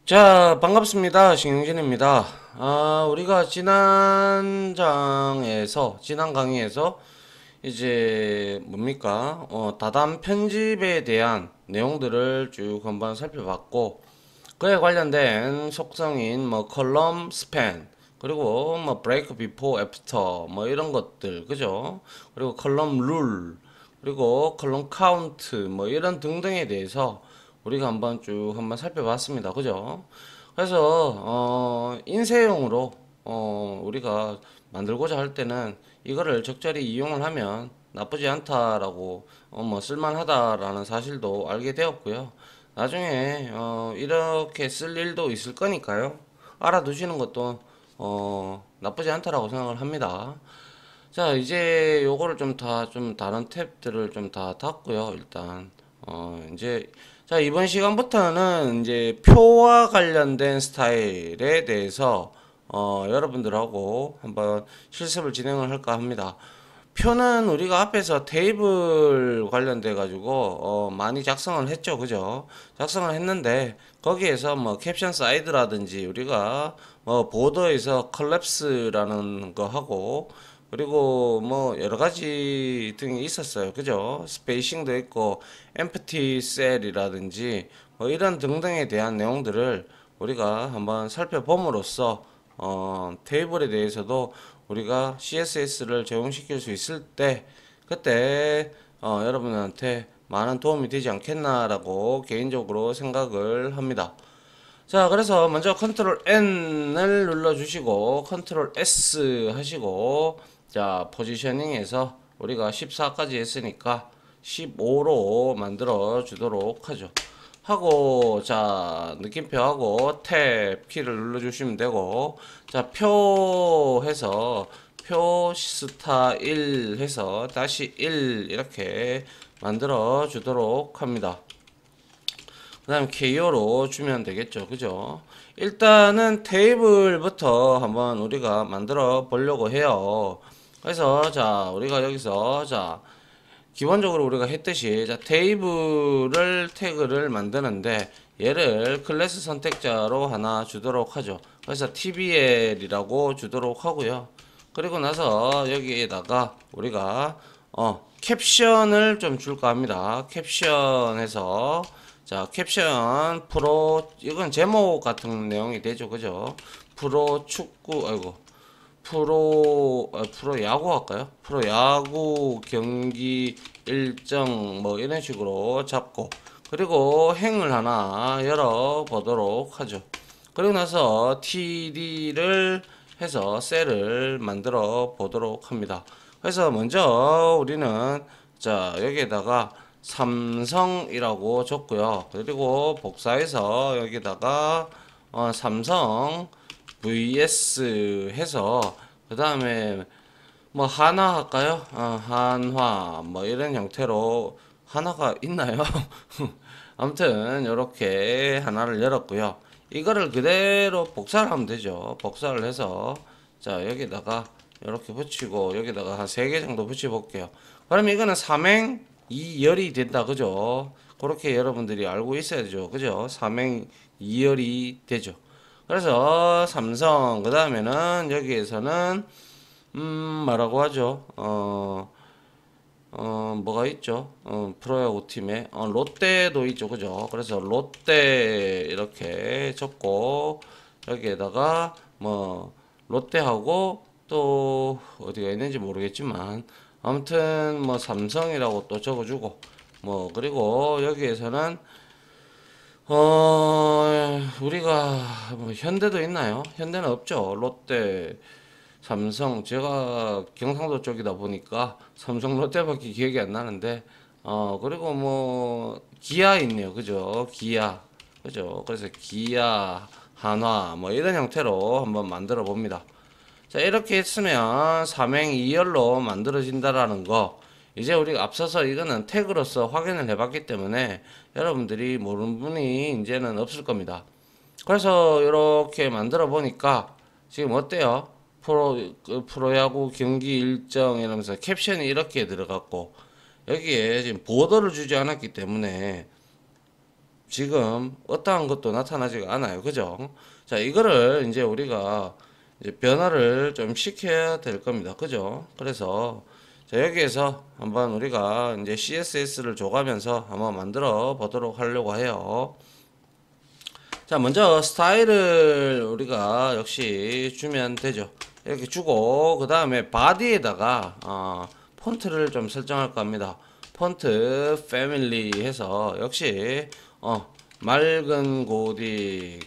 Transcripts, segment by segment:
자, 반갑습니다. 신영진입니다. 우리가 지난 강의에서 이제 뭡니까? 다단 편집에 대한 내용들을 쭉 한번 살펴봤고, 그에 관련된 속성인 뭐 컬럼 스팬, 그리고 뭐 브레이크 비포 애프터 뭐 이런 것들, 그죠? 그리고 컬럼 룰, 그리고 컬럼 카운트 뭐 이런 등등에 대해서 우리가 한번 살펴봤습니다. 그죠? 그래서 인쇄용으로 우리가 만들고자 할 때는 이거를 적절히 이용을 하면 나쁘지 않다라고 뭐 쓸만하다라는 사실도 알게 되었고요. 나중에 이렇게 쓸 일도 있을 거니까요. 알아두시는 것도 나쁘지 않다라고 생각을 합니다. 자, 이제 요거를 좀 다른 탭들을 좀 다 닫고요. 일단 이제 자, 이번 시간부터는 이제 표와 관련된 스타일에 대해서 여러분들하고 한번 실습을 진행을 할까 합니다. 표는 우리가 앞에서 테이블 관련돼 가지고 많이 작성을 했죠, 그죠? 작성을 했는데 거기에서 뭐 캡션 사이드라든지 우리가 뭐 보더에서 컬랩스라는 거 하고 그리고 뭐 여러 가지 등이 있었어요, 그죠? 스페이싱도 있고 엠프티 셀이라든지 뭐 이런 등등에 대한 내용들을 우리가 한번 살펴봄으로써 테이블에 대해서도 우리가 CSS를 적용시킬 수 있을 때 그때 여러분한테 많은 도움이 되지 않겠나라고 개인적으로 생각을 합니다. 자, 그래서 먼저 컨트롤 N을 눌러주시고 컨트롤 S 하시고 자, 포지셔닝에서 우리가 14까지 했으니까 15로 만들어 주도록 하죠. 하고 자, 느낌표하고 탭 키를 눌러주시면 되고 자, 표 해서 표 스타 1 해서 다시 1 이렇게 만들어 주도록 합니다. 그 다음 KO로 주면 되겠죠, 그죠? 일단은 테이블부터 한번 우리가 만들어 보려고 해요. 그래서 자, 우리가 여기서 자, 기본적으로 우리가 했듯이 자, 테이블을 태그를 만드는데 얘를 클래스 선택자로 하나 주도록 하죠. 그래서 tbl이라고 주도록 하고요. 그리고 나서 여기에다가 우리가 캡션을 좀 줄까 합니다. 캡션에서 자, 캡션 프로 이건 제목 같은 내용이 되죠, 그죠? 프로 축구 아이고 프로 야구 할까요? 프로 야구 경기 일정 뭐 이런 식으로 잡고 그리고 행을 하나 열어 보도록 하죠. 그리고 나서 TD를 해서 셀을 만들어 보도록 합니다. 그래서 먼저 우리는 자, 여기에다가 삼성이라고 줬고요. 그리고 복사해서 여기다가 삼성 vs 해서 그 다음에 뭐 한화 할까요? 한화 뭐 이런 형태로 하나가 있나요? 아무튼 이렇게 하나를 열었고요. 이거를 그대로 복사를 하면 되죠. 복사를 해서 자, 여기다가 이렇게 붙이고 여기다가 한 3개 정도 붙여 볼게요. 그럼 이거는 삼행 2열이 된다, 그죠? 그렇게 여러분들이 알고 있어야죠, 그죠? 삼행 2열이 되죠. 그래서 삼성 그 다음에는 여기에서는 뭐라고 하죠? 뭐가 있죠? 프로야구 팀에 롯데도 있죠, 그죠? 그래서 롯데 이렇게 적고 여기에다가 뭐 롯데하고 또 어디가 있는지 모르겠지만 아무튼 뭐 삼성이라고 또 적어주고 뭐 그리고 여기에서는 우리가 뭐 현대도 있나요? 현대는 없죠. 롯데, 삼성, 제가 경상도 쪽이다 보니까 삼성 롯데밖에 기억이 안 나는데, 그리고 뭐, 기아 있네요. 그죠? 기아. 그죠? 그래서 기아, 한화, 뭐 이런 형태로 한번 만들어 봅니다. 자, 이렇게 했으면 삼행 2열로 만들어진다라는 거. 이제 우리가 앞서서 이거는 태그로서 확인을 해봤기 때문에 여러분들이 모르는 분이 이제는 없을 겁니다. 그래서 이렇게 만들어 보니까 지금 어때요? 프로야구 경기 일정 이러면서 캡션이 이렇게 들어갔고 여기에 지금 보도를 주지 않았기 때문에 지금 어떠한 것도 나타나지가 않아요. 그죠? 자, 이거를 이제 우리가 이제 변화를 좀 시켜야 될 겁니다. 그죠? 그래서 자, 여기에서 한번 우리가 이제 CSS를 줘가면서 한번 만들어 보도록 하려고 해요. 자, 먼저 스타일을 우리가 역시 주면 되죠. 이렇게 주고 그 다음에 바디에다가 폰트를 좀 설정할 겁니다. 폰트 패밀리 해서 역시 맑은 고딕이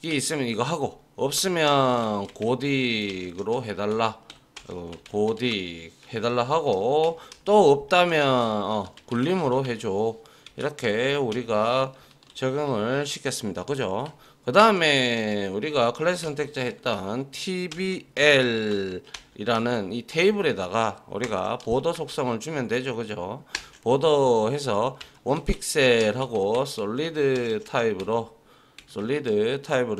있으면 이거 하고 없으면 고딕으로 해달라. 고딕 해달라 하고 또 없다면 굴림으로 해줘. 이렇게 우리가 적용을 시켰습니다. 그죠? 그 다음에 우리가 클래스 선택자 했던 TBL 이라는 이 테이블에다가 우리가 보더 속성을 주면 되죠. 그죠? 보더 해서 원픽셀하고 솔리드 타입으로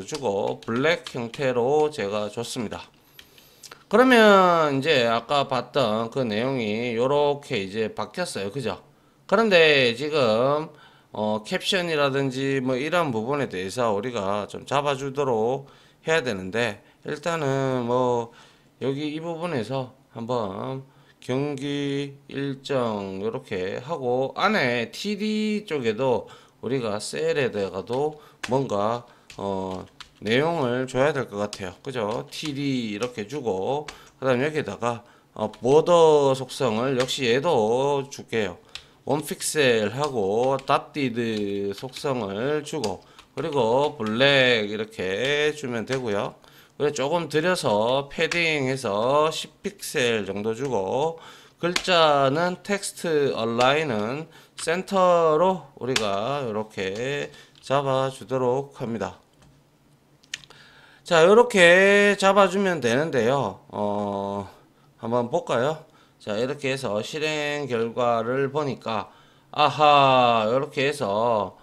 주고 블랙 형태로 제가 줬습니다. 그러면 이제 아까 봤던 그 내용이 요렇게 이제 바뀌었어요. 그죠? 그런데 지금 캡션이라든지 뭐 이런 부분에 대해서 우리가 좀 잡아주도록 해야 되는데 일단은 뭐 여기 이 부분에서 한번 경기 일정 이렇게 하고 안에 TD 쪽에도 우리가 셀에다가도 뭔가 내용을 줘야 될 것 같아요. 그죠? TD 이렇게 주고 그 다음 여기다가 보더 속성을 역시 얘도 줄게요. 원픽셀하고 닷디드 속성을 주고 그리고 블랙 이렇게 주면 되고요. 그리고 조금 들여서 패딩해서 10픽셀 정도 주고 글자는 텍스트 얼라인은 센터로 우리가 이렇게 잡아주도록 합니다. 자, 이렇게 잡아주면 되는데요. 한번 볼까요? 자, 이렇게 해서 실행 결과를 보니까 아하, 이렇게 해서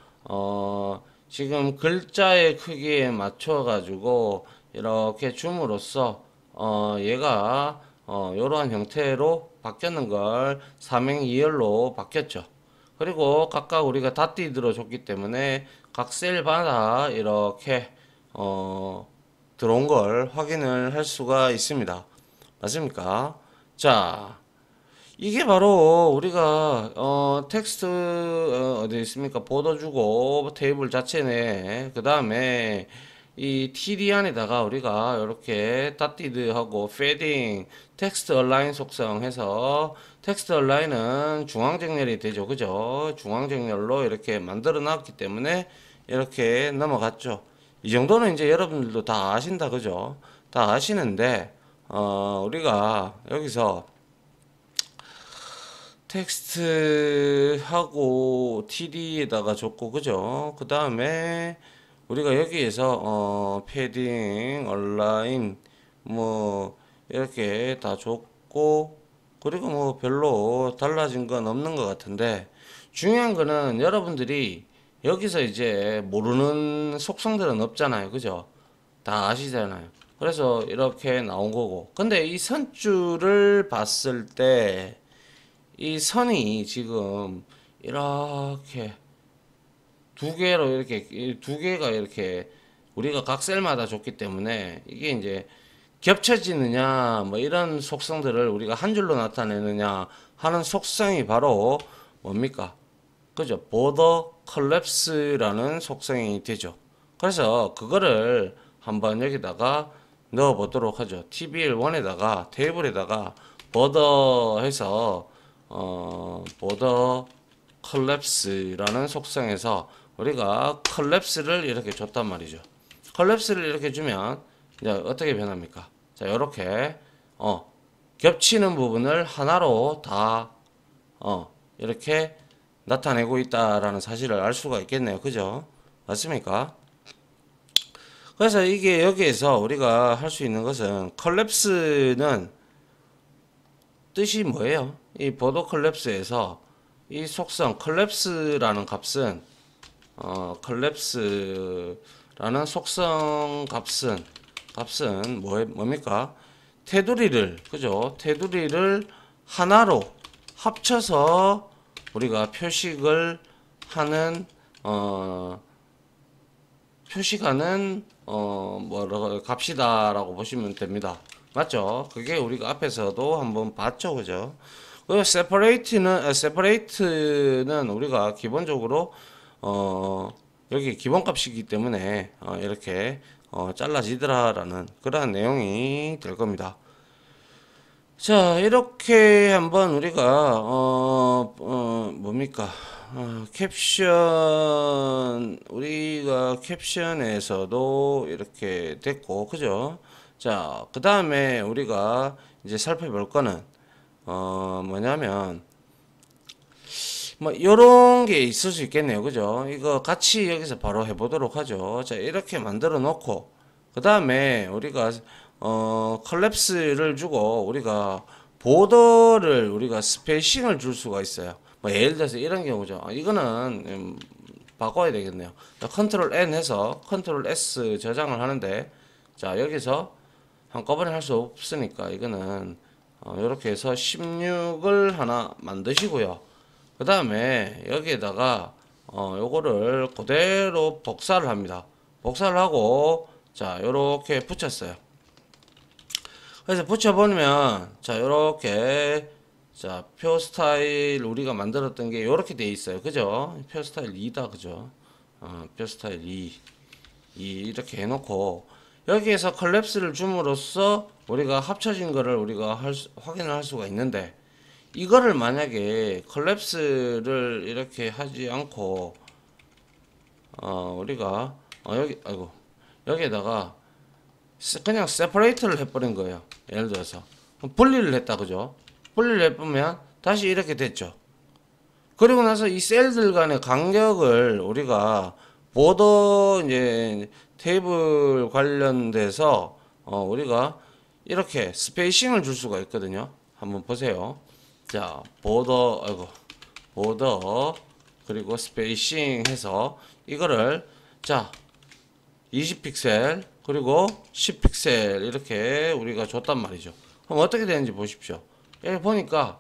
지금 글자의 크기에 맞춰 가지고 이렇게 줌으로써 얘가 이러한 형태로 바뀌었는 걸 삼행이열로 바뀌었죠. 그리고 각각 우리가 닷띠들어 줬기 때문에 각 셀마다 이렇게 들어온 걸 확인을 할 수가 있습니다. 맞습니까? 자, 이게 바로 우리가 텍스트 어디 있습니까? 보도 주고 테이블 자체 내에 그 다음에 이 TD 안에다가 우리가 이렇게 닷디드하고 패딩 텍스트 얼라인 속성 해서 텍스트 얼라인은 중앙 정렬이 되죠. 그죠? 중앙 정렬로 이렇게 만들어 놨기 때문에 이렇게 넘어갔죠. 이 정도는 이제 여러분들도 다 아신다. 그죠? 다 아시는데 우리가 여기서 텍스트하고 TD에다가 줬고 그죠? 그 다음에 우리가 여기에서 패딩, 얼라인 뭐 이렇게 다 줬고 그리고 뭐 별로 달라진 건 없는 것 같은데 중요한 거는 여러분들이 여기서 이제 모르는 속성들은 없잖아요. 그죠? 다 아시잖아요. 그래서 이렇게 나온 거고 근데 이 선줄을 봤을 때 이 선이 지금 이렇게 두 개로 이렇게 두 개가 이렇게 우리가 각 셀마다 줬기 때문에 이게 이제 겹쳐지느냐 뭐 이런 속성들을 우리가 한 줄로 나타내느냐 하는 속성이 바로 뭡니까? 그죠? 보더 컬랩스라는 속성이 되죠. 그래서 그거를 한번 여기다가 넣어 보도록 하죠. TBL1에다가 테이블에다가 보더 해서 보더 컬랩스라는 속성에서 우리가 컬랩스를 이렇게 줬단 말이죠. 컬랩스를 이렇게 주면 이제 어떻게 변합니까? 자, 이렇게 겹치는 부분을 하나로 다 이렇게 나타내고 있다라는 사실을 알 수가 있겠네요. 그죠? 맞습니까? 그래서 이게 여기에서 우리가 할 수 있는 것은 컬랩스는 뜻이 뭐예요? 이 보도 컬랩스에서 이 속성 컬랩스라는 값은 컬랩스라는 속성 값은 뭡니까? 테두리를 그죠? 테두리를 하나로 합쳐서 우리가 표식을 하는 표시가는 뭐라고 값이다라고 보시면 됩니다. 맞죠? 그게 우리가 앞에서도 한번 봤죠, 그죠? 그 separate는 우리가 기본적으로 여기 기본값이기 때문에 이렇게 잘라지더라라는 그러한 내용이 될 겁니다. 자, 이렇게 한번 우리가 뭡니까? 캡션 우리가 캡션에서도 이렇게 됐고, 그죠? 자, 그 다음에 우리가 이제 살펴볼 거는 뭐냐면 뭐 요런 게 있을 수 있겠네요, 그죠? 이거 같이 여기서 바로 해보도록 하죠. 자, 이렇게 만들어 놓고 그 다음에 우리가 컬랩스를 주고 우리가 보더를 우리가 스페이싱을 줄 수가 있어요. 뭐 예를 들어서 이런 경우죠. 이거는 바꿔야 되겠네요. 컨트롤 N 해서 컨트롤 S 저장을 하는데, 자, 여기서 한꺼번에 할 수 없으니까 이거는 이렇게 해서 16을 하나 만드시고요. 그 다음에 여기에다가 요거를 그대로 복사를 합니다. 복사를 하고, 자, 요렇게 붙였어요. 그래서 붙여보면, 자, 요렇게, 자, 표 스타일 우리가 만들었던 게 요렇게 돼 있어요. 그죠? 표 스타일 2다. 그죠? 표 스타일 2. 이렇게 해놓고, 여기에서 컬랩스를 줌으로써 우리가 합쳐진 거를 우리가 확인을 할 수가 있는데, 이거를 만약에 컬랩스를 이렇게 하지 않고, 우리가, 여기에다가, 그냥 세퍼레이트를 해버린 거예요. 예를 들어서 분리를 했다, 그죠? 분리를 해보면 다시 이렇게 됐죠. 그리고 나서 이 셀들 간의 간격을 우리가 보더 이제 테이블 관련돼서 우리가 이렇게 스페이싱을 줄 수가 있거든요. 한번 보세요. 자, 보더 그리고 스페이싱 해서 이거를, 자, 20픽셀 그리고 10픽셀 이렇게 우리가 줬단 말이죠. 그럼 어떻게 되는지 보십시오. 여기 보니까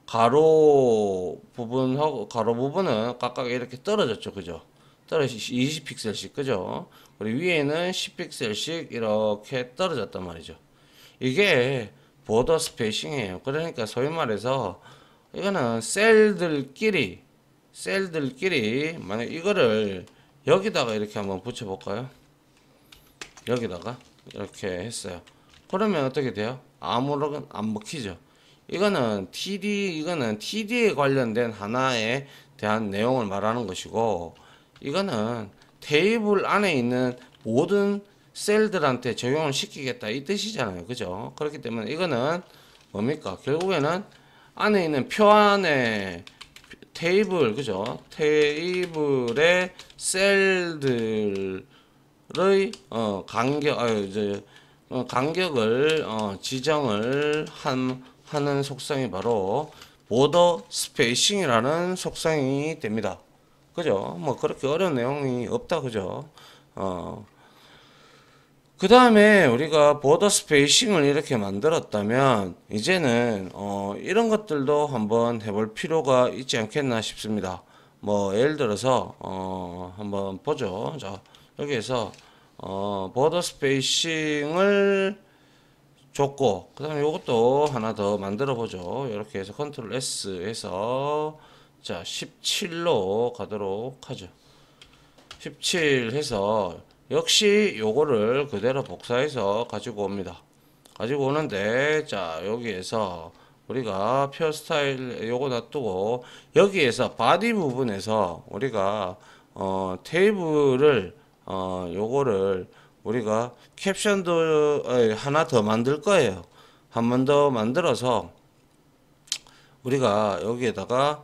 가로 부분은 각각 이렇게 떨어졌죠, 그죠? 떨어지 20픽셀씩, 그죠? 그리고 위에는 10픽셀씩 이렇게 떨어졌단 말이죠. 이게 보더 스페이싱이에요. 그러니까 소위 말해서 이거는 셀들끼리 만약 이거를 여기다가 이렇게 한번 붙여볼까요? 여기다가 이렇게 했어요. 그러면 어떻게 돼요? 아무런 안 먹히죠. 이거는 TD에 관련된 하나에 대한 내용을 말하는 것이고, 이거는 테이블 안에 있는 모든 셀들한테 적용을 시키겠다 이 뜻이잖아요, 그죠? 그렇기 때문에 이거는 뭡니까? 결국에는 안에 있는 표 안에 테이블, 그죠? 테이블의 셀들의 간격을 지정을 하는 속성이 바로 보더 스페이싱이라는 속성이 됩니다. 그죠? 뭐 그렇게 어려운 내용이 없다, 그죠? 그 다음에 우리가 보더 스페이싱을 이렇게 만들었다면 이제는 이런 것들도 한번 해볼 필요가 있지 않겠나 싶습니다. 뭐 예를 들어서 한번 보죠. 자, 여기에서 보더 스페이싱을 줬고, 그 다음에 이것도 하나 더 만들어 보죠. 이렇게 해서 컨트롤 S 해서, 자, 17로 가도록 하죠. 17 해서 역시 요거를 그대로 복사해서 가지고 옵니다. 가지고 오는데, 자, 여기에서 우리가 표 스타일 요거 놔두고 여기에서 바디 부분에서 우리가 테이블을 요거를 우리가 캡션도 하나 더 만들 거예요. 한 번 더 만들어서 우리가 여기에다가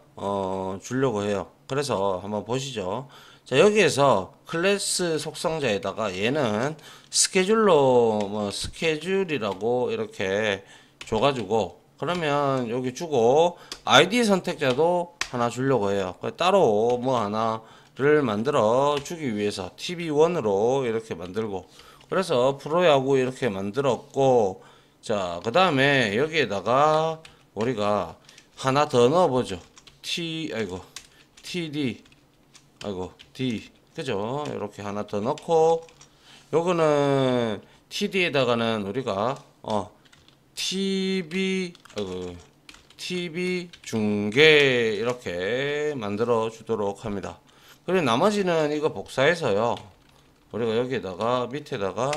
주려고 해요. 그래서 한번 보시죠. 자, 여기에서 클래스 속성자에다가 얘는 스케줄로 스케줄이라고 이렇게 줘가지고, 그러면 여기 주고 아이디 선택자도 하나 주려고 해요. 따로 뭐 하나를 만들어 주기 위해서 TV1으로 이렇게 만들고, 그래서 프로야구 이렇게 만들었고, 자, 그 다음에 여기에다가 우리가 하나 더 넣어보죠. td 아이고 d 그죠? 이렇게 하나 더 넣고 요거는 td에다가는 우리가 tb 아이고 tb 중계 이렇게 만들어 주도록 합니다. 그리고 나머지는 이거 복사해서요 우리가 여기에다가 밑에다가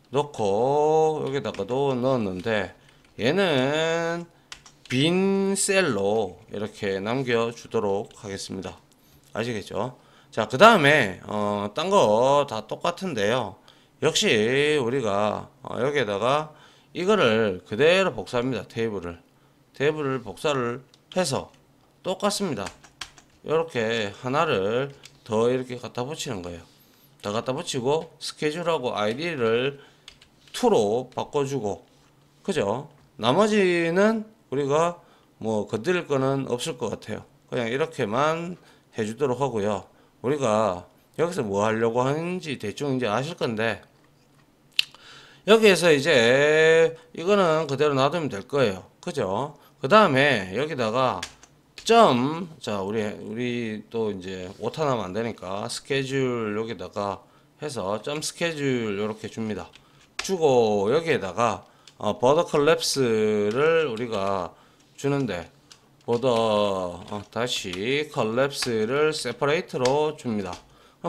넣고 여기다가도 넣었는데 얘는 빈 셀로 이렇게 남겨 주도록 하겠습니다. 아시겠죠? 자, 그 다음에 딴 거 다 똑같은데요 역시 우리가 여기에다가 이거를 그대로 복사합니다. 테이블을 복사를 해서 똑같습니다. 이렇게 하나를 더 이렇게 갖다 붙이는 거예요. 더 갖다 붙이고 스케줄하고 아이디를 2로 바꿔주고 그죠? 나머지는 우리가 뭐 건드릴 거는 없을 것 같아요. 그냥 이렇게만 해주도록 하고요. 우리가 여기서 뭐 하려고 하는지 대충 이제 아실 건데 여기에서 이제 이거는 그대로 놔두면 될 거예요. 그죠? 그 다음에 여기다가 자 우리 또 이제 오타 나면 안 되니까 스케줄 여기다가 해서 점 스케줄 이렇게 줍니다. 주고 여기에다가 보더 컬랩스를 우리가 주는데 보더 다시 컬랩스를 세퍼레이트로 줍니다.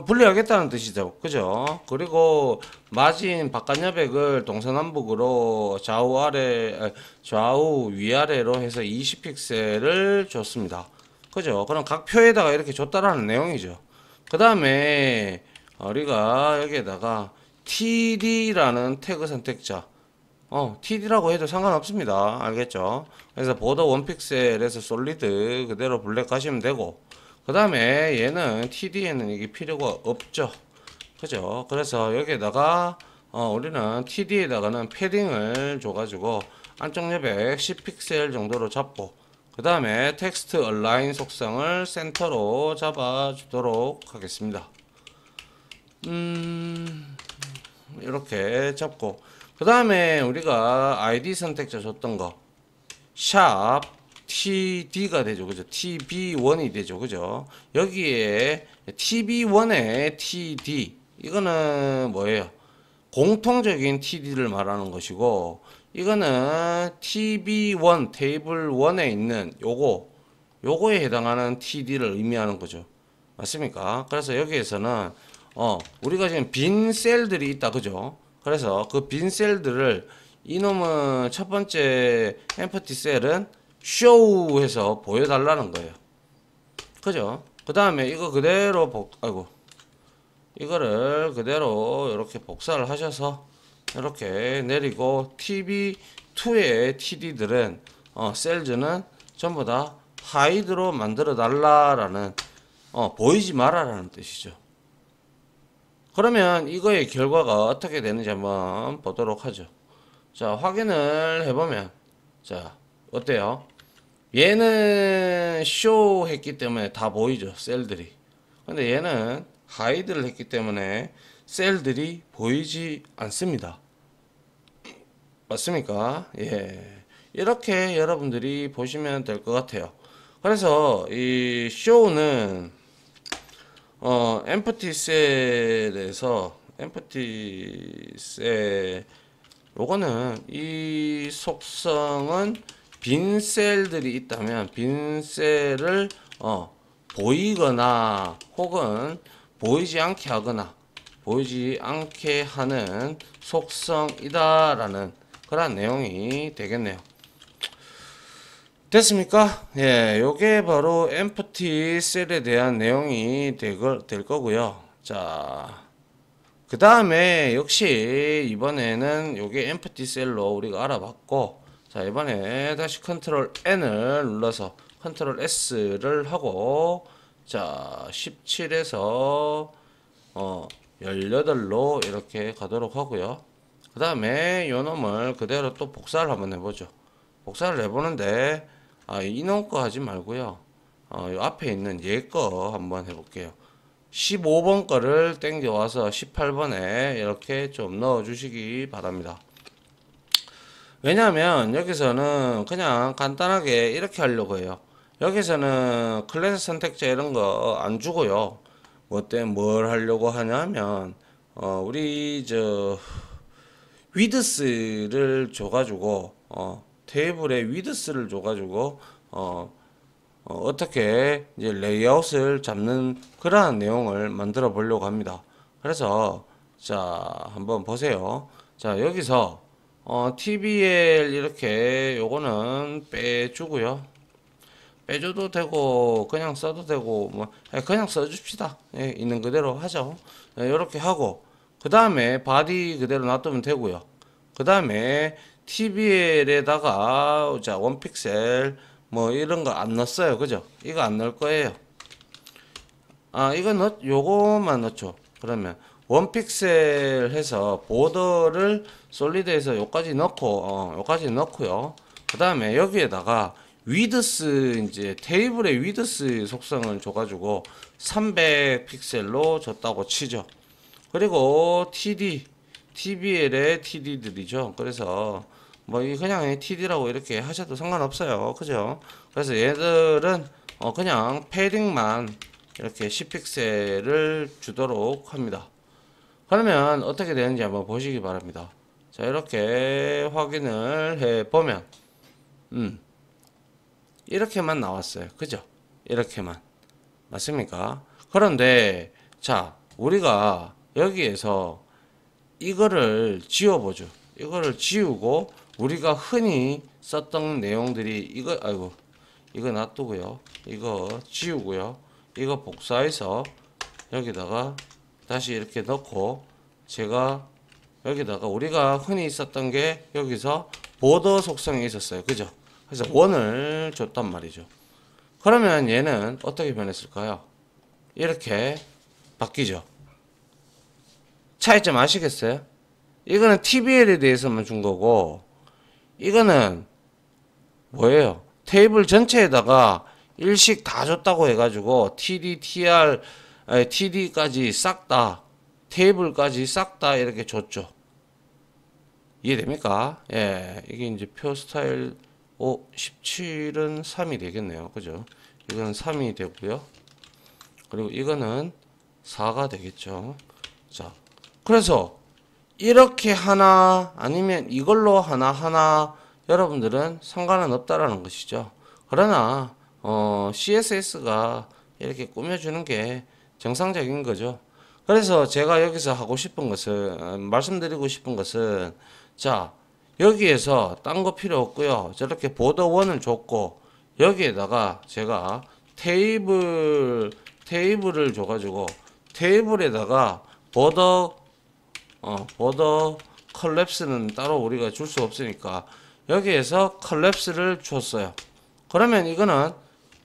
분리하겠다는 뜻이죠. 그죠? 그리고 마진 바깥 여백을 동서남북으로 좌우 위아래로 해서 20픽셀을 줬습니다. 그죠? 그럼 각 표에다가 이렇게 줬다라는 내용이죠. 그 다음에 우리가 여기에다가 td라는 태그 선택자 td라고 해도 상관없습니다. 알겠죠? 그래서 보더 1픽셀에서 솔리드 그대로 블랙 가시면 되고 그 다음에 얘는 td에는 이게 필요가 없죠. 그죠? 그래서 여기에다가 우리는 td에다가는 패딩을 줘가지고 안쪽 여백 10픽셀 정도로 잡고 그 다음에 텍스트 얼라인 속성을 센터로 잡아주도록 하겠습니다. 이렇게 잡고 그 다음에 우리가 ID 선택자 줬던 거 샵 td가 되죠. 그죠? tb1이 되죠. 그죠? 여기에 tb1의 td 이거는 뭐예요? 공통적인 td를 말하는 것이고 이거는 tb1 테이블 1에 있는 요거에 해당하는 td를 의미하는 거죠. 맞습니까? 그래서 여기에서는 우리가 지금 빈 셀들이 있다. 그죠? 그래서 그 빈 셀들을 이놈은 첫 번째 empty 셀은 show 해서 보여달라는 거예요. 그죠? 그 다음에 이거 그대로 이거를 그대로 이렇게 복사를 하셔서 이렇게 내리고 tb2의 td들은 셀즈는 전부 다 하이드로 만들어 달라라는 보이지 마라라는 뜻이죠. 그러면 이거의 결과가 어떻게 되는지 한번 보도록 하죠. 자, 확인을 해보면 자, 어때요? 얘는 쇼 했기 때문에 다 보이죠, 셀들이. 근데 얘는 하이드를 했기 때문에 셀들이 보이지 않습니다. 맞습니까? 예. 이렇게 여러분들이 보시면 될 것 같아요. 그래서 이 쇼는 empty 셀에서 empty 셀 요거는 이 속성은 빈 셀들이 있다면 빈 셀을 보이거나 혹은 보이지 않게 하거나 보이지 않게 하는 속성이다라는 그런 내용이 되겠네요. 됐습니까? 예, 요게 바로 empty 셀에 대한 내용이 될 거고요. 자, 그 다음에 역시 이번에는 요게 empty 셀로 우리가 알아봤고, 자, 이번에 다시 컨트롤 N을 눌러서 컨트롤 S를 하고, 자, 17에서 18로 이렇게 가도록 하고요. 그 다음에 요 놈을 그대로 또 복사를 한번 해보죠. 복사를 해보는데 이놈 거 하지 말고요. 요 앞에 있는 얘 거 한번 해볼게요. 15번 거를 땡겨 와서 18번에 이렇게 좀 넣어 주시기 바랍니다. 왜냐하면 여기서는 그냥 간단하게 이렇게 하려고 해요. 여기서는 클래스 선택자 이런 거 안 주고요. 뭐 때문에 뭘 하려고 하냐면 우리 저 위드스를 줘가지고 테이블에 위드스를 줘가지고 어떻게 이제 레이아웃을 잡는 그러한 내용을 만들어 보려고 합니다. 그래서 자 한번 보세요. 자 여기서 TBL 이렇게 요거는 빼주고요. 빼줘도 되고 그냥 써도 되고 뭐 그냥 써줍시다. 예, 있는 그대로 하죠. 이렇게 하고 그 다음에 바디 그대로 놔두면 되고요. 그 다음에 TBL에다가 자 원픽셀 뭐 이런 거 안 넣었어요. 그죠? 이거 안 넣을 거예요. 이거 요거만 넣죠. 그러면 원픽셀 해서 보더를 솔리드에서 요까지 넣고 요까지 넣고요. 그 다음에 여기에다가 위드스 이제 테이블의 위드스 속성을 줘가지고 300 픽셀로 줬다고 치죠. 그리고 TBL의 TD들이죠. 그래서 뭐 그냥 TD라고 이렇게 하셔도 상관없어요. 그죠? 그래서 얘들은 그냥 패딩만 이렇게 10픽셀을 주도록 합니다. 그러면 어떻게 되는지 한번 보시기 바랍니다. 자, 이렇게 확인을 해 보면 이렇게만 나왔어요. 그죠? 이렇게만. 맞습니까? 그런데 자, 우리가 여기에서 이거를 지워보죠. 이거를 지우고 우리가 흔히 썼던 내용들이 이거 놔두고요. 이거 지우고요. 이거 복사해서 여기다가 다시 이렇게 넣고 제가 여기다가 우리가 흔히 썼던 게 여기서 보더 속성이 있었어요. 그죠? 그래서 원을 줬단 말이죠. 그러면 얘는 어떻게 변했을까요? 이렇게 바뀌죠. 차이점 아시겠어요? 이거는 TBL에 대해서만 준 거고 이거는 뭐예요? 테이블 전체에다가 일식 다 줬다고 해가지고 TD, TR, TD까지 싹 다 테이블까지 싹 다 이렇게 줬죠. 이해됩니까? 예, 이게 이제 표 스타일 17은 3이 되겠네요. 그죠? 이건 3이 되고요. 그리고 이거는 4가 되겠죠. 자, 그래서 이렇게 하나 아니면 이걸로 하나 여러분들은 상관은 없다라는 것이죠. 그러나 CSS가 이렇게 꾸며주는 게 정상적인 거죠. 그래서 제가 여기서 하고 싶은 것은 말씀드리고 싶은 것은 자 여기에서 딴 거 필요 없고요. 저렇게 보더 원을 줬고 여기에다가 제가 테이블을 줘가지고 테이블에다가 보더 컬랩스는 따로 우리가 줄 수 없으니까 여기에서 컬랩스를 줬어요. 그러면 이거는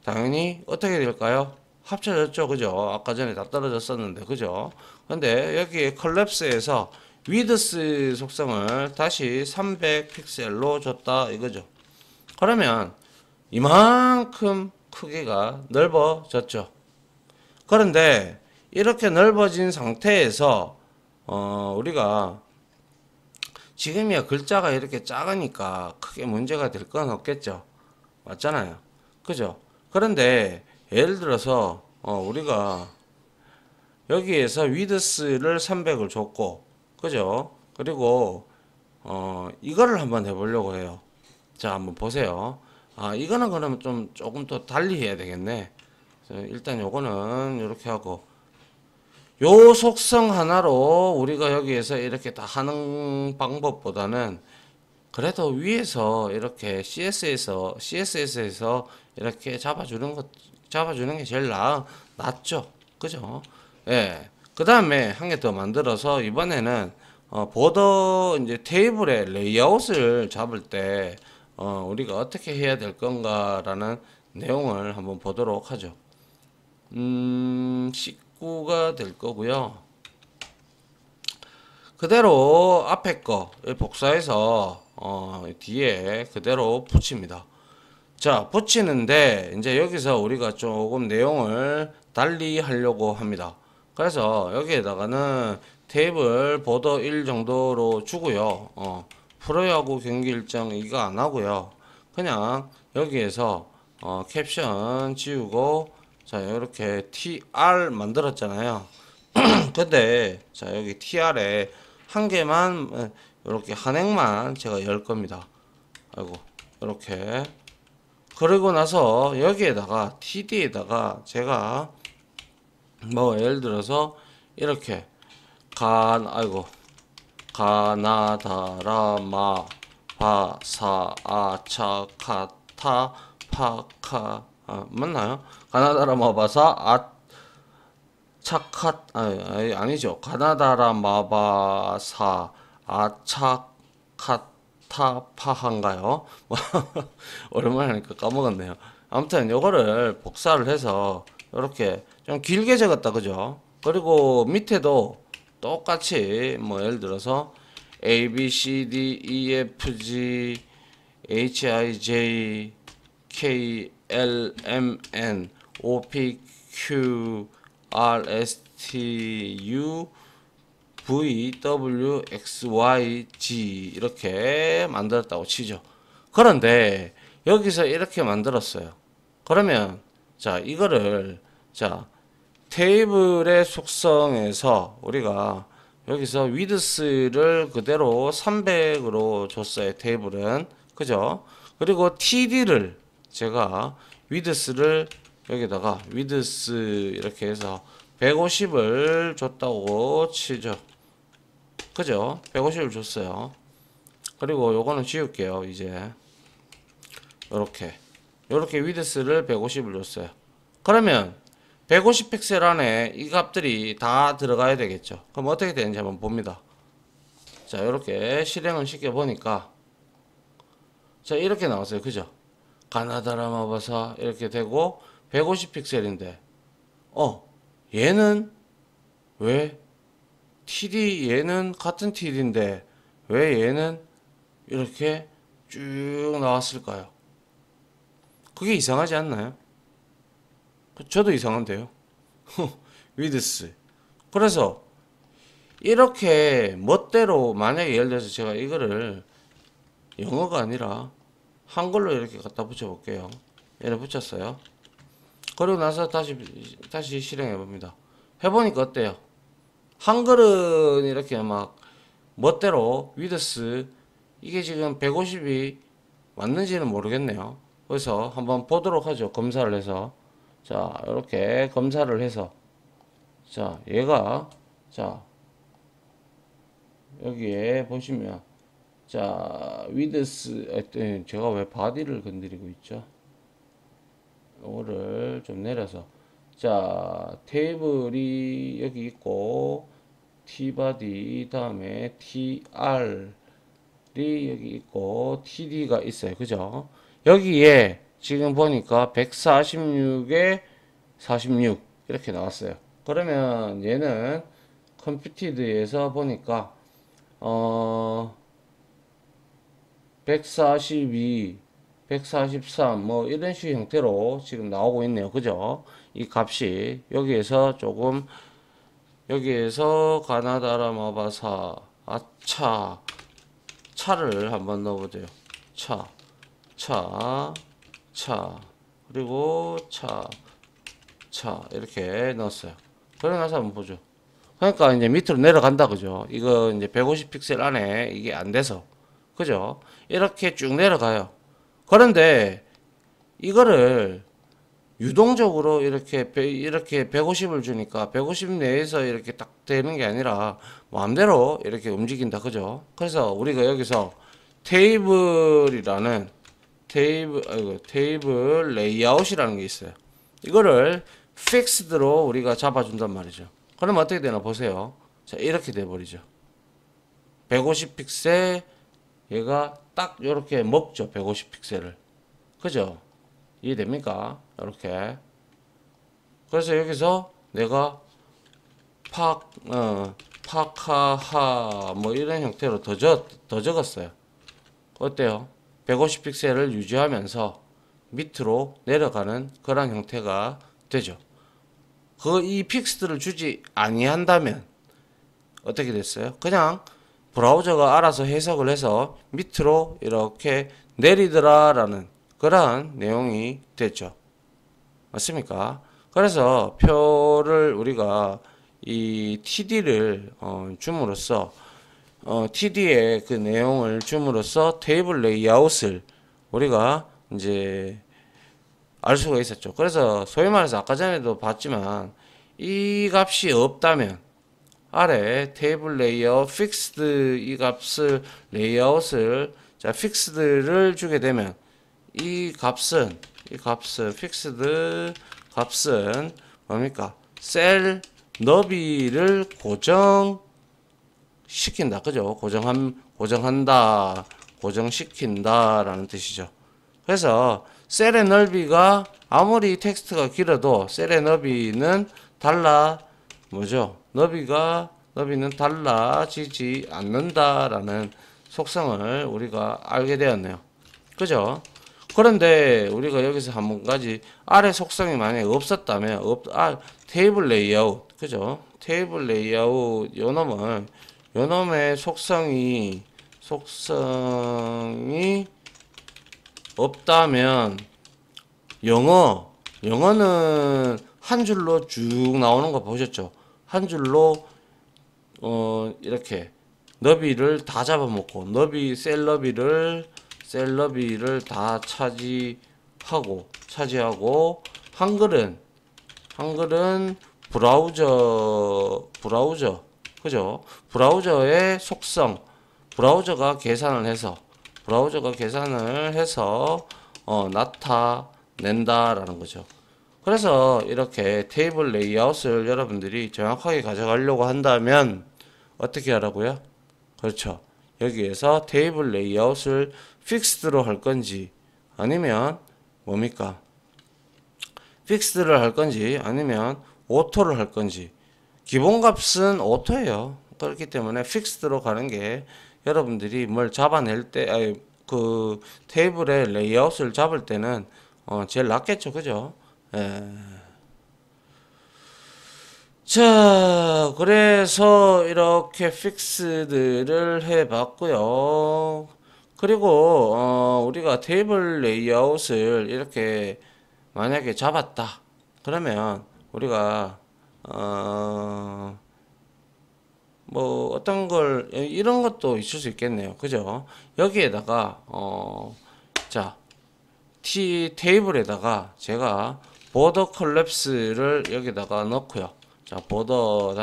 당연히 어떻게 될까요? 합쳐졌죠. 그죠? 아까 전에 다 떨어졌었는데. 그죠? 근데 여기 컬랩스에서 위드스 속성을 다시 300 픽셀로 줬다 이거죠. 그러면 이만큼 크기가 넓어졌죠. 그런데 이렇게 넓어진 상태에서 우리가 지금이야 글자가 이렇게 작으니까 크게 문제가 될 건 없겠죠. 맞잖아요. 그죠? 그런데 예를 들어서 우리가 여기에서 위드스를 300을 줬고 그죠? 그리고 이거를 한번 해보려고 해요. 자 한번 보세요. 이거는 그러면 좀 조금 더 달리 해야 되겠네. 일단 요거는 이렇게 하고 요 속성 하나로 우리가 여기에서 이렇게 다 하는 방법보다는 그래도 위에서 이렇게 CSS에서 이렇게 잡아주는 게 제일 낫죠. 그죠? 예. 그 다음에 한 개 더 만들어서 이번에는 보더 이제 테이블의 레이아웃을 잡을 때 우리가 어떻게 해야 될 건가라는 내용을 한번 보도록 하죠. 19가 될 거고요. 그대로 앞에 거 복사해서 뒤에 그대로 붙입니다. 자, 붙이는데 이제 여기서 우리가 조금 내용을 달리 하려고 합니다. 그래서 여기에다가는 테이블 보더 1 정도로 주고요. 프로야구 경기 일정 이거 안 하고요. 그냥 여기에서 캡션 지우고 자 이렇게 TR 만들었잖아요. 근데 자 여기 TR에 한 개만 이렇게 한 행만 제가 열 겁니다. 아이고 이렇게 그리고 나서 여기에다가 TD에다가 제가 뭐 예를 들어서 이렇게 아이고 가나다라마 바사아차카타 파카 맞나요? 가나다라마 바사 아니죠. 가나다라 마바사 아차카타파한가요? 오랜만에 하니까 까먹었네요. 아무튼 요거를 복사를 해서 이렇게 좀 길게 적었다 그죠? 그리고 밑에도 똑같이 뭐 예를 들어서 A, B, C, D, E, F, G, H, I, J, K, L, M, N, O, P, Q, R, S, T, U, V, W, X, Y, Z 이렇게 만들었다고 치죠. 그런데 여기서 이렇게 만들었어요. 그러면 자 이거를 자 테이블의 속성에서 우리가 여기서 위드스를 그대로 300으로 줬어요. 테이블은 그죠? 그리고 TD를 제가 위드스를 여기다가 위드스 이렇게 해서 150을 줬다고 치죠. 그죠? 150을 줬어요. 그리고 요거는 지울게요. 이제 요렇게 위드스를 150을 줬어요. 그러면 150 픽셀 안에 이 값들이 다 들어가야 되겠죠. 그럼 어떻게 되는지 한번 봅니다. 자 이렇게 실행을 시켜 보니까 자 이렇게 나왔어요. 그죠? 가나다라마바사 이렇게 되고 150 픽셀인데 얘는 왜 TD 얘는 같은 TD인데 왜 얘는 이렇게 쭉 나왔을까요? 그게 이상하지 않나요? 저도 이상한데요. 위드스. 그래서 이렇게 멋대로 만약에 예를 들어서 제가 이거를 영어가 아니라 한글로 이렇게 갖다 붙여 볼게요. 얘를 붙였어요. 그리고 나서 다시 실행해 봅니다. 해보니까 어때요? 한글은 이렇게 막 멋대로 위드스 이게 지금 150이 맞는지는 모르겠네요. 그래서 한번 보도록 하죠. 검사를 해서 자 이렇게 검사를 해서 자 얘가 자 여기에 보시면 자 위드스 제가 왜 바디를 건드리고 있죠? 이거를 좀 내려서 자 테이블이 여기 있고 t바디 다음에 tr이 여기 있고 td가 있어요. 그죠? 여기에 지금 보니까 146에 46 이렇게 나왔어요. 그러면 얘는 컴퓨티드에서 보니까 142, 143 뭐 이런 식 형태로 지금 나오고 있네요. 그죠? 이 값이 여기에서 조금 여기에서 가나다라 마바사 차를 한번 넣어보세요. 차 그리고 차 이렇게 넣었어요. 그러고 나서 한번 보죠. 그러니까 이제 밑으로 내려간다 그죠? 이거 이제 150 픽셀 안에 이게 안 돼서 그죠? 이렇게 쭉 내려가요. 그런데 이거를 유동적으로 이렇게 150을 주니까 150 내에서 이렇게 딱 되는 게 아니라 마음대로 이렇게 움직인다 그죠? 그래서 우리가 여기서 테이블이라는 테이블 레이아웃이라는 게 있어요. 이거를 픽스드로 우리가 잡아준단 말이죠. 그러면 어떻게 되나 보세요. 자 이렇게 돼버리죠. 150 픽셀 얘가 딱 이렇게 먹죠. 150 픽셀을 그죠? 이해됩니까? 이렇게 그래서 여기서 내가 파카하 뭐 이런 형태로 더 적었어요. 어때요? 150 픽셀을 유지하면서 밑으로 내려가는 그런 형태가 되죠. 이 픽스들을 주지 아니한다면 어떻게 됐어요? 그냥 브라우저가 알아서 해석을 해서 밑으로 이렇게 내리더라 라는 그러한 내용이 됐죠. 맞습니까? 그래서 표를 우리가 이 TD를 줌으로써 TD의 그 내용을 줌으로써 테이블 레이아웃을 우리가 이제 알 수가 있었죠. 그래서 소위 말해서 아까 전에도 봤지만 이 값이 없다면 아래 테이블 레이아웃 픽스드 이 값을 레이아웃을 자 픽스드를 주게 되면 이 값은 픽스드 값은 뭡니까? 셀 너비를 고정시킨다. 그죠? 고정한다. 고정시킨다라는 뜻이죠. 그래서 셀의 넓이가 아무리 텍스트가 길어도 셀의 너비는 너비는 달라지지 않는다라는 속성을 우리가 알게 되었네요. 그죠? 그런데 우리가 여기서 한 가지 아래 속성이 만약에 없었다면 테이블 레이아웃 그죠? 테이블 레이아웃 요놈의 속성이 없다면 영어는 한 줄로 쭉 나오는 거 보셨죠? 한 줄로 이렇게 너비를 다 잡아먹고 셀 너비를 다 차지하고 한글은 브라우저 그죠? 브라우저의 속성 브라우저가 계산을 해서 나타낸다라는 거죠. 그래서 이렇게 테이블 레이아웃을 여러분들이 정확하게 가져가려고 한다면 어떻게 하라고요? 그렇죠. 여기에서 테이블 레이아웃을 픽스드로 할 건지 아니면 뭡니까? 픽스드를 할 건지 아니면 오토를 할 건지 기본값은 오토예요. 그렇기 때문에 픽스드로 가는 게 여러분들이 뭘 잡아낼 때 그 테이블의 레이아웃을 잡을 때는 제일 낫겠죠. 그죠? 자, 그래서 이렇게 픽스드를 해봤고요. 그리고 우리가 테이블 레이아웃을 이렇게 만약에 잡았다. 그러면 우리가 뭐 어떤 걸 이런 것도 있을 수 있겠네요. 그죠? 여기에다가 자 테이블에다가 제가 보더 컬랩스를 여기다가 넣고요. 자 보더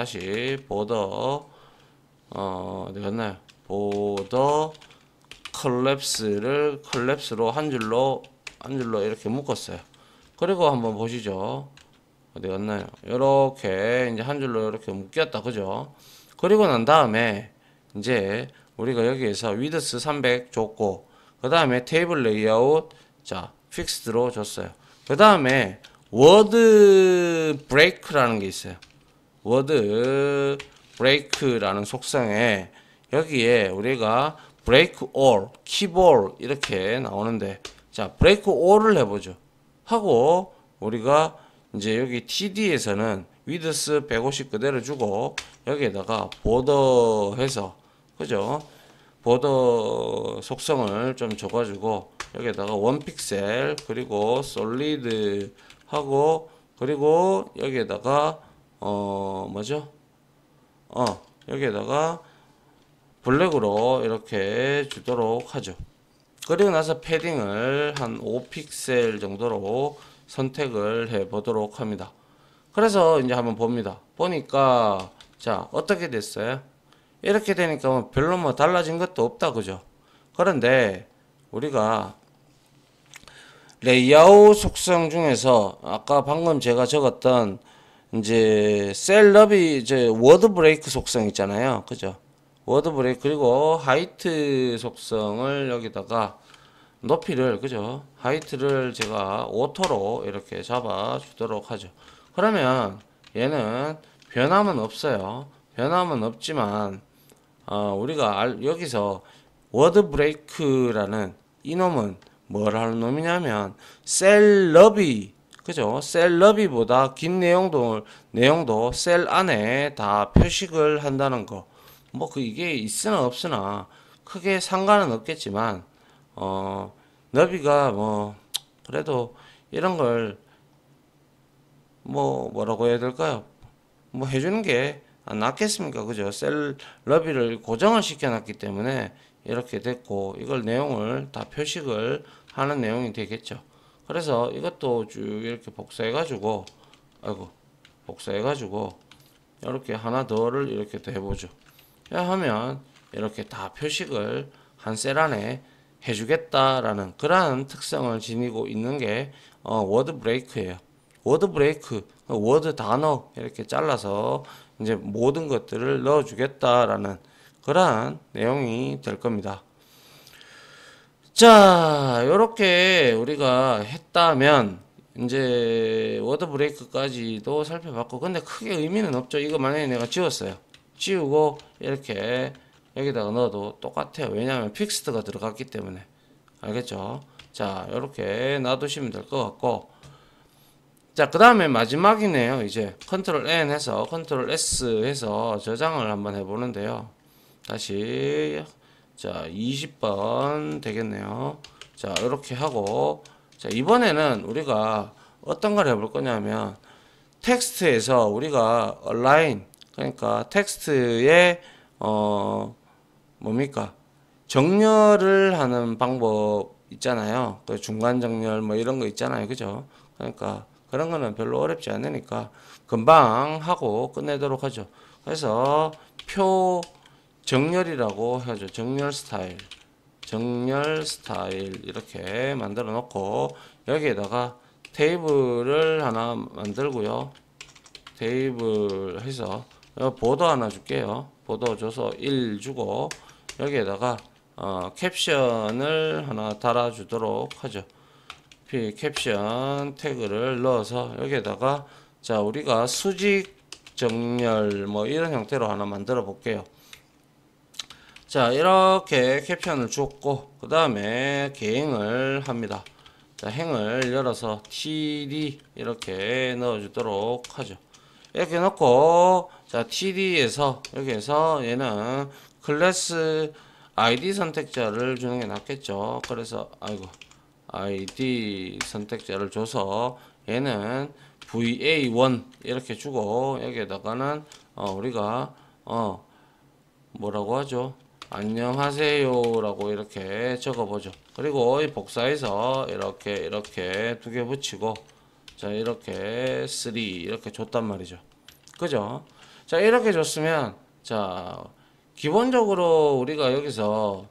어디 갔나요? 보더 컬랩스로 한 줄로 이렇게 묶었어요. 그리고 한번 보시죠. 어디 갔나요? 이렇게 이제 한 줄로 이렇게 묶였다. 그죠? 그리고 난 다음에 이제 우리가 여기에서 위드스 300 줬고 그 다음에 테이블 레이아웃 자 픽스드로 줬어요. 그 다음에 워드 브레이크라는 게 있어요. 워드 브레이크라는 속성에 여기에 우리가 브레이크 올, 키볼 이렇게 나오는데 자 브레이크 올을 해보죠. 하고 우리가 이제 여기 TD에서는 위드스 150 그대로 주고 여기에다가 보더 해서 그죠? 보더 속성을 좀 줘가지고 여기에다가 원 픽셀 그리고 솔리드 하고 그리고 여기에다가 여기에다가 블랙으로 이렇게 주도록 하죠. 그리고 나서 패딩을 한 5픽셀 정도로 선택을 해 보도록 합니다. 그래서 이제 한번 봅니다. 보니까 자 어떻게 됐어요? 이렇게 되니까 뭐 별로 뭐 달라진 것도 없다 그죠? 그런데 우리가 레이아웃 속성 중에서 아까 방금 제가 적었던 이제 셀럽이 이제 워드 브레이크 속성 있잖아요. 그죠? 워드 브레이크 그리고 하이트 속성을 여기다가 높이를 그죠? 하이트를 제가 오토로 이렇게 잡아 주도록 하죠. 그러면 얘는 변함은 없어요. 변함은 없지만 우리가 여기서 워드 브레이크라는 이놈은 뭘 하는 놈이냐면 셀러비 그죠? 셀러비보다 긴 내용도 셀 안에 다 표식을 한다는 거. 뭐 이게 있으나 없으나 크게 상관은 없겠지만 너비가 뭐 그래도 이런 걸 뭐라고 해야 될까요? 뭐 해주는 게 낫겠습니까? 그죠? 셀러비를 고정을 시켜놨기 때문에 이렇게 됐고, 이걸 내용을 다 표식을 하는 내용이 되겠죠. 그래서 이것도 쭉 이렇게 복사해가지고, 아이고, 복사해가지고, 이렇게 하나 더를 이렇게 더 해보죠. 하면 이렇게 다 표식을 한 셀 안에 해주겠다라는 그러한 특성을 지니고 있는 게 워드 브레이크예요. 워드 브레이크, 워드 단어 이렇게 잘라서 이제 모든 것들을 넣어주겠다라는 그러한 내용이 될 겁니다. 자, 이렇게 우리가 했다면 이제 워드 브레이크까지도 살펴봤고, 근데 크게 의미는 없죠. 이거 만약에 내가 지웠어요. 지우고 이렇게 여기다가 넣어도 똑같아요. 왜냐하면 픽스트가 들어갔기 때문에. 알겠죠? 자, 이렇게 놔두시면 될 것 같고, 자, 그 다음에 마지막이네요. 이제 컨트롤 N 해서 컨트롤 S 해서 저장을 한번 해보는데요. 다시 자 20번 되겠네요. 자, 이렇게 하고, 자, 이번에는 우리가 어떤 걸 해볼 거냐면 텍스트에서 우리가 얼라인, 그러니까 텍스트에 뭡니까, 정렬을 하는 방법 있잖아요. 그 중간 정렬 뭐 이런 거 있잖아요. 그죠? 그러니까 그런 거는 별로 어렵지 않으니까 금방 하고 끝내도록 하죠. 그래서 표 정렬이라고 하죠. 정렬 스타일, 정렬 스타일 이렇게 만들어 놓고, 여기에다가 테이블을 하나 만들고요. 테이블 해서 보도 하나 줄게요. 보도 줘서 1 주고, 여기에다가 캡션을 하나 달아주도록 하죠. 캡션 태그를 넣어서 여기에다가, 자, 우리가 수직 정렬 뭐 이런 형태로 하나 만들어 볼게요. 자, 이렇게 캡션을 줬고, 그 다음에 개행을 합니다. 자, 행을 열어서 td 이렇게 넣어주도록 하죠. 이렇게 넣고, 자, td에서 여기에서 얘는 클래스 id 선택자를 주는 게 낫겠죠. 그래서 아이고, id 선택자를 줘서 얘는 va1 이렇게 주고, 여기에다가는 우리가 뭐라고 하죠? 안녕하세요 라고 이렇게 적어보죠. 그리고 이 복사해서 이렇게 두 개 붙이고, 자, 이렇게 3 이렇게 줬단 말이죠. 그죠? 자, 이렇게 줬으면, 자, 기본적으로 우리가 여기서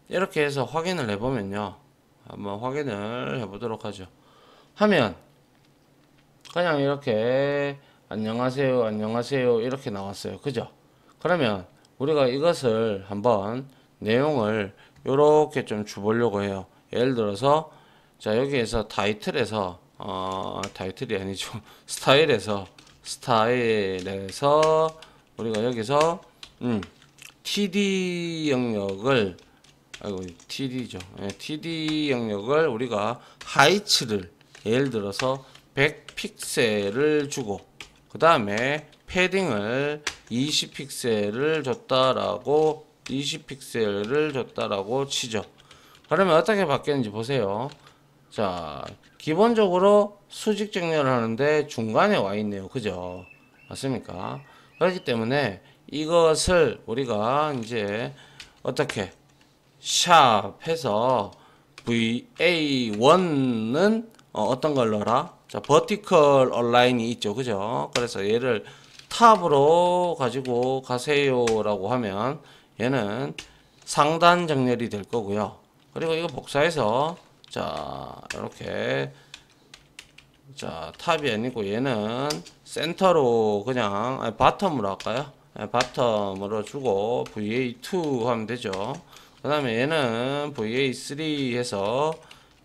이렇게 해서 확인을 해보면요, 한번 확인을 해보도록 하죠. 하면 그냥 이렇게 안녕하세요 안녕하세요 이렇게 나왔어요. 그죠? 그러면 우리가 이것을 한번 내용을 요렇게 좀 주보려고 해요. 예를 들어서, 자, 여기에서 타이틀에서 타이틀이 아니죠. 스타일에서 우리가 여기서 TD 영역을, 아이고, TD죠. TD 영역을 우리가 하이츠를 예를 들어서 100픽셀을 주고, 그 다음에 패딩을 20픽셀을 줬다라고 치죠. 그러면 어떻게 바뀌었는지 보세요. 자, 기본적으로 수직 정렬을 하는데 중간에 와 있네요. 그죠? 맞습니까? 그렇기 때문에 이것을 우리가 이제 어떻게 샵 해서 VA1은 어떤 걸 넣어라? 자, 버티컬 얼라인이 있죠. 그죠? 그래서 얘를 탑으로 가지고 가세요 라고 하면 얘는 상단 정렬이 될 거고요. 그리고 이거 복사해서, 자, 이렇게, 자, 탑이 아니고 얘는 센터로 그냥 바텀으로 할까요? 바텀으로 주고 VA2 하면 되죠. 그 다음에 얘는 VA3 해서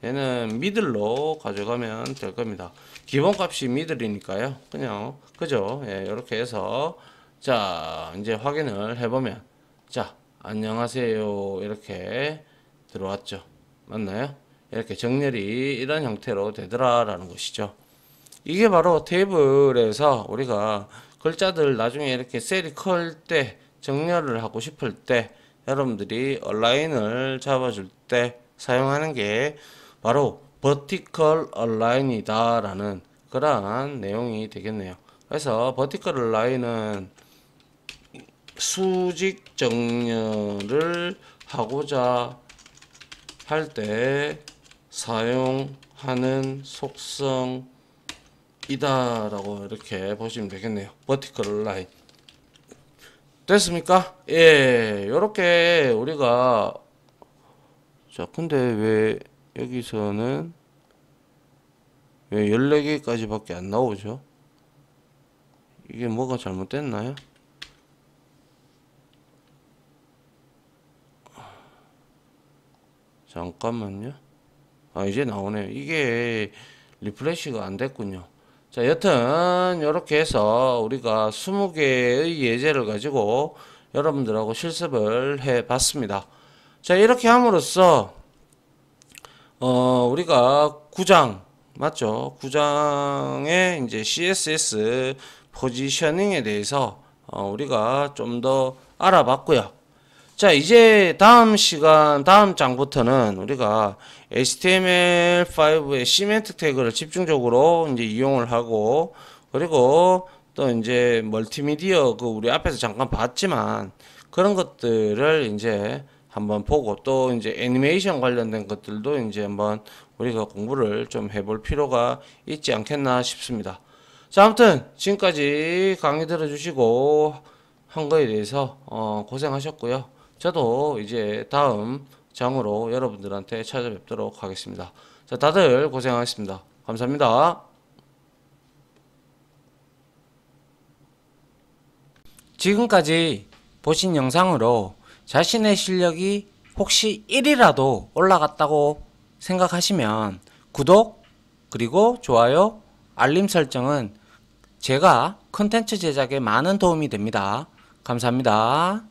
얘는 미들로 가져가면 될 겁니다. 기본값이 미들이니까요. 그냥, 그죠? 예, 이렇게 해서, 자, 이제 확인을 해보면, 자, 안녕하세요. 이렇게 들어왔죠. 맞나요? 이렇게 정렬이 이런 형태로 되더라라는 것이죠. 이게 바로 테이블에서 우리가 글자들 나중에 이렇게 셀이 클 때, 정렬을 하고 싶을 때, 여러분들이 얼라인을 잡아줄 때 사용하는 게 바로 vertical align이다 라는 그러한 내용이 되겠네요. 그래서 vertical align은 수직 정렬을 하고자 할 때 사용하는 속성이다 라고 이렇게 보시면 되겠네요. vertical align 됐습니까? 예, 요렇게 우리가 자, 근데 왜 여기서는 왜 14개까지 밖에 안 나오죠? 이게 뭐가 잘못됐나요? 잠깐만요. 아, 이제 나오네요. 이게 리프레시가 안 됐군요. 자, 여튼 이렇게 해서 우리가 20개의 예제를 가지고 여러분들하고 실습을 해 봤습니다. 자, 이렇게 함으로써 우리가 9장 맞죠? 9장의 이제 CSS 포지셔닝에 대해서 우리가 좀 더 알아봤고요. 자, 이제 다음 시간, 다음 장부터는 우리가 HTML5의 시멘틱 태그를 집중적으로 이제 이용을 하고, 그리고 또 이제 멀티미디어, 그 우리 앞에서 잠깐 봤지만, 그런 것들을 이제 한번 보고, 또 이제 애니메이션 관련된 것들도 이제 한번 우리가 공부를 좀 해볼 필요가 있지 않겠나 싶습니다. 자, 아무튼 지금까지 강의 들어주시고 한 거에 대해서 고생하셨고요. 저도 이제 다음 장으로 여러분들한테 찾아뵙도록 하겠습니다. 자, 다들 고생하셨습니다. 감사합니다. 지금까지 보신 영상으로 자신의 실력이 혹시 1이라도 올라갔다고 생각하시면 구독, 그리고 좋아요, 알림 설정은 제가 컨텐츠 제작에 많은 도움이 됩니다. 감사합니다.